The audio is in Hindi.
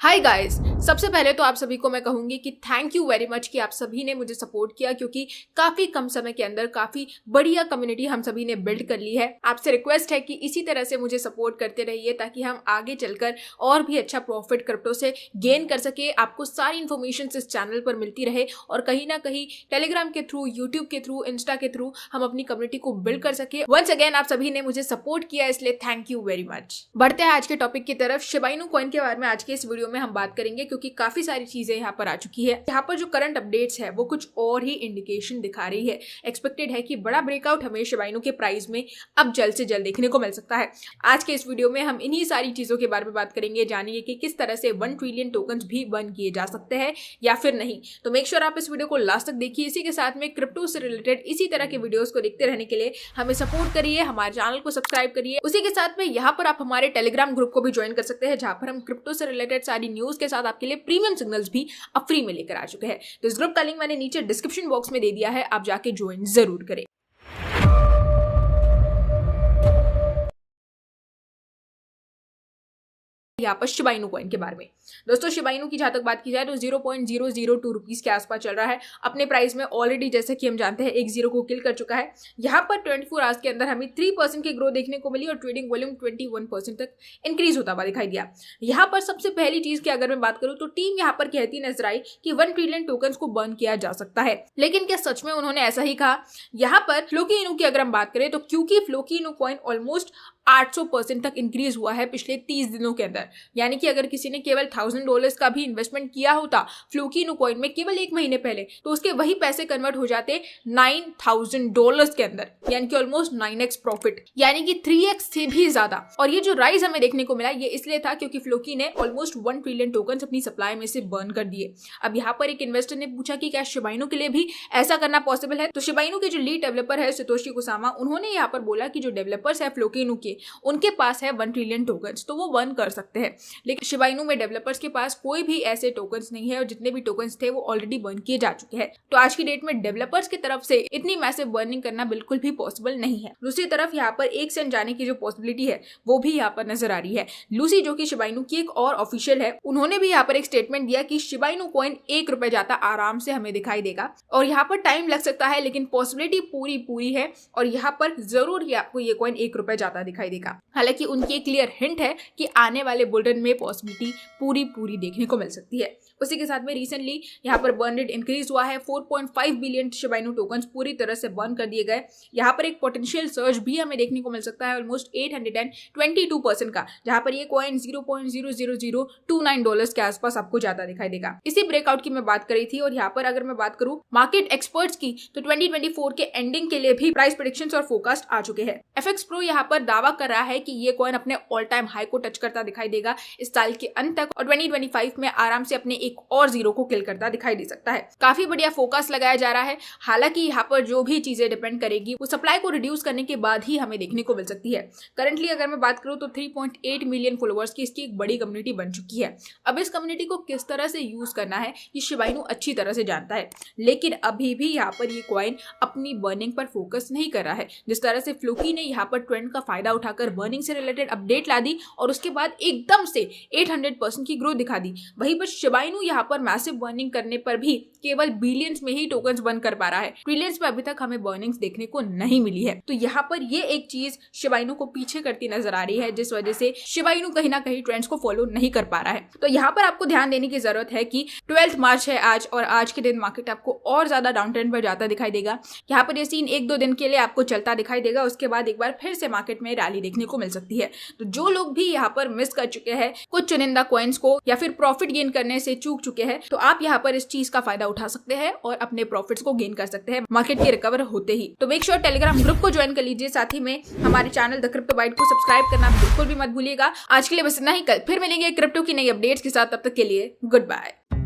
हाय गाइस, सबसे पहले तो आप सभी को मैं कहूंगी कि थैंक यू वेरी मच कि आप सभी ने मुझे सपोर्ट किया, क्योंकि काफी कम समय के अंदर काफी बढ़िया कम्युनिटी हम सभी ने बिल्ड कर ली है। आपसे रिक्वेस्ट है कि इसी तरह से मुझे सपोर्ट करते रहिए ताकि हम आगे चलकर और भी अच्छा प्रॉफिट क्रिप्टो से गेन कर सके। आपको सारी इन्फॉर्मेशन इस चैनल पर मिलती रहे और कहीं ना कहीं टेलीग्राम के थ्रू, यूट्यूब के थ्रू, इंस्टा के थ्रू हम अपनी कम्युनिटी को बिल्ड कर सके। वंस अगेन आप सभी ने मुझे सपोर्ट किया, इसलिए थैंक यू वेरी मच। बढ़ते हैं आज के टॉपिक की तरफ। शिबा इनू कॉइन के बारे में आज के इस वीडियो में हम बात करेंगे, क्योंकि काफी सारी चीजें यहाँ पर आ चुकी है। यहाँ पर जो करंट अपडेट्स है वो कुछ और ही इंडिकेशन दिखा रही है। एक्सपेक्टेड है कि बड़ा ब्रेकआउट हमें शिबा इनू के प्राइस में अब जल्द से जल्द देखने को मिल सकता है। आज के इस वीडियो में हम इन्हीं सारी चीजों के बारे में बात करेंगे, जानिए कि किस तरह से 1 ट्रिलियन टोकन्स भी बर्न किए जा सकते हैं या फिर नहीं। तो मेक श्योर आप इस वीडियो को लास्ट तक देखिए। इसी के साथ में क्रिप्टो से रिलेटेड इसी तरह के वीडियोस को देखते रहने के लिए हमें सपोर्ट करिए, हमारे चैनल को सब्सक्राइब करिए। उसी के साथ में यहाँ पर आप हमारे टेलीग्राम ग्रुप को भी ज्वाइन कर सकते हैं, जहां पर हम क्रिप्टो से रिलेटेड सारी न्यूज के साथ आपके लिए प्रीमियम सिग्नल्स भी अब फ्री में लेकर आ चुके हैं। तो इस ग्रुप का लिंक मैंने नीचे डिस्क्रिप्शन बॉक्स में दे दिया है, आप जाके ज्वाइन जरूर करें। यहाँ पर शिबा इनू कॉइन के बारे में दोस्तों, शिबा इनू की जहां तक बात की जाए तो 0.002 रुपीज के आसपास चल रहा है। अपने प्राइस में ऑलरेडी, जैसे कि हम जानते हैं, 1 0 को किल कर चुका है। यहाँ पर 24 आवर्स के अंदर हमें 3% की ग्रोथ देखने को मिली और ट्रेडिंग वॉल्यूम 21% तक इंक्रीज होता हुआ दिखाई दिया। यहाँ पर सबसे पहली चीज की अगर मैं बात करूँ तो टीम यहाँ पर कहती नजर आई कि 1 ट्रिलियन टोकन्स को बर्न किया जा सकता है, लेकिन क्या सच में उन्होंने ऐसा ही कहा? यहाँ पर फ्लोकी इनू की अगर हम बात करें तो क्योंकि फ्लोकी इनू कॉइन ऑलमोस्ट 800% तक इंक्रीज हुआ है पिछले 30 दिनों के अंदर, यानी कि अगर किसी ने केवल $1000 का भी इन्वेस्टमेंट किया होता फ्लूकी इनू कॉइन में केवल 1 महीने पहले, तो उसके वही पैसे कन्वर्ट हो जाते $9000 के अंदर, यानी कि ऑलमोस्ट 9x प्रॉफिट, यानी कि 3x से भी ज्यादा। और ये जो राइज हमें देखने को मिला ये इसलिए था क्योंकि फ्लूकी ने ऑलमोस्ट 1 ट्रिलियन टोकन्स अपनी सप्लाई में से बर्न कर दिए। अब यहाँ पर एक इन्वेस्टर ने पूछा कि क्या शिबा इनू के लिए भी ऐसा करना पॉसिबल है? तो शिबा इनू के जो लीड डेवलपर है सतोशी कुसामा, उन्होंने यहाँ पर बोला कि जो डेवलपर्स है फ्लूकी इनू के, उनके पास है 1 ट्रिलियन टोकन्स, तो वो बर्न कर सकते हैं। लेकिन शिबा इनू में डेवलपर्स के पास कोई भी ऐसे टोकन्स नहीं है और जितने भी टोकन्स थे वो ऑलरेडी बर्न किए जा चुके हैं। तो आज की डेट में डेवलपर्स की तरफ से इतनी मैसिव बर्निंग करना बिल्कुल भी पॉसिबल नहीं है। दूसरी तरफ यहाँ पर 1 सेंट जाने की जो पॉसिबिलिटी है वो भी यहाँ पर नजर आ रही है। लूसी, जो कि शिबा इनू की एक और ऑफिशियल है, उन्होंने भी यहाँ पर एक स्टेटमेंट दिया कि शिबा इनू कॉइन ₹1 जाता आराम से हमें दिखाई देगा और यहाँ पर टाइम लग सकता है, लेकिन पॉसिबिलिटी पूरी है और यहाँ पर जरूर ही आपको ये कॉइन ₹1 जाता दिखाई देगा। हालांकि उनकी एक क्लियर हिंट है कि आने वाले बुल रन में पॉसिबिलिटी पूरी देखने को मिल सकती है। उसी के साथ में रिसेंटली यहाँ पर बर्न रेट इंक्रीज हुआ है। 4.5 बिलियन शिबा इनू टोकन्स पूरी तरह से बर्न कर दिए गए। यहाँ पर एक पोटेंशियल सर्ज भी हमें देखने को मिल सकता है ऑलमोस्ट 822% का, जहाँ पर ये कॉइन $0.00029 के आसपास आपको ज्यादा दिखाई देगा। इसी ब्रेकआउट की मैं बात करी थी और यहाँ पर अगर मैं बात करूँ मार्केट एक्सपर्ट्स की तो 2024 के एंडिंग के लिए भी प्राइस प्रेडिक्शंस और फोरकास्ट आ चुके हैं। FX Pro यहाँ पर दावा कर रहा है कि ये कॉइन अपने ऑल टाइम हाई को टच करता दिखाई देगा इस साल के अंत तक और 2025 में आराम से अपने एक और 0 को किल करता दिखाई दे सकता है। काफी बढ़िया फोकस लगाया जा रहा है। हालांकि यहाँ पर जो भी चीजें डिपेंड करेगी वो सप्लाई को रिड्यूस करने के बाद ही हमें देखने को मिल सकती है। करंटली अगर मैं बात करूँ तो 3.8 मिलियन फॉलोअर्स की इसकी एक बड़ी कम्युनिटी बन चुकी है। अब इस कम्युनिटी को किस तरह से यूज करना है ये शिबा इनू अच्छी तरह से जानता है, लेकिन अभी भी यहाँ पर ये कॉइन अपनी बर्निंग पर फोकस नहीं कर रहा है। जिस तरह से फ्लूकी ने यहाँ पर ट्रेंड का फायदा उठाकर बर्निंग से रिलेटेड अपडेट ला दी और उसके बाद एकदम से 800% की ग्रोथ दिखा दी, वहीं पर शिबा इनू यहाँ पर मैसिव बर्निंग करने पर भी केवल बिलियंस में ही टोकन्स बर्न कर पा रहा है। ट्रिलियंस में अभी तक हमें बर्निंग्स देखने को नहीं मिली है। तो यहाँ पर ये एक चीज शिबा इनू को पीछे करती नजर आ रही है, जिस वजह से शिबा इनू कहीं ना कहीं ट्रेंड्स को फॉलो नहीं कर पा रहा है। तो यहाँ पर आपको ध्यान देने की जरूरत है कि 12 मार्च है आज और आज के दिन मार्केट आपको और ज्यादा डाउन ट्रेंड पर जाता दिखाई देगा। यहाँ पर ये सीन 1-2 दिन के लिए आपको चलता दिखाई देगा, उसके बाद एक बार फिर से मार्केट में रैली देखने को मिल सकती है। तो जो लोग भी यहाँ पर मिस कर चुके हैं कुछ चुनिंदा कॉइन्स को या फिर प्रॉफिट गेन करने से चूक चुके हैं, तो आप यहाँ पर इस चीज का फायदा उठा सकते हैं और अपने प्रॉफिट्स को गेन कर सकते हैं मार्केट के रिकवर होते ही। तो मेक श्योर टेलीग्राम ग्रुप को ज्वाइन कर लीजिए, साथ ही में हमारे चैनल द क्रिप्टो बाइट को सब्सक्राइब करना बिल्कुल भी मत भूलिएगा। आज के लिए बस इतना ही, कल फिर मिलेंगे क्रिप्टो की नई अपडेट्स के साथ। तब तक के लिए गुड बाय।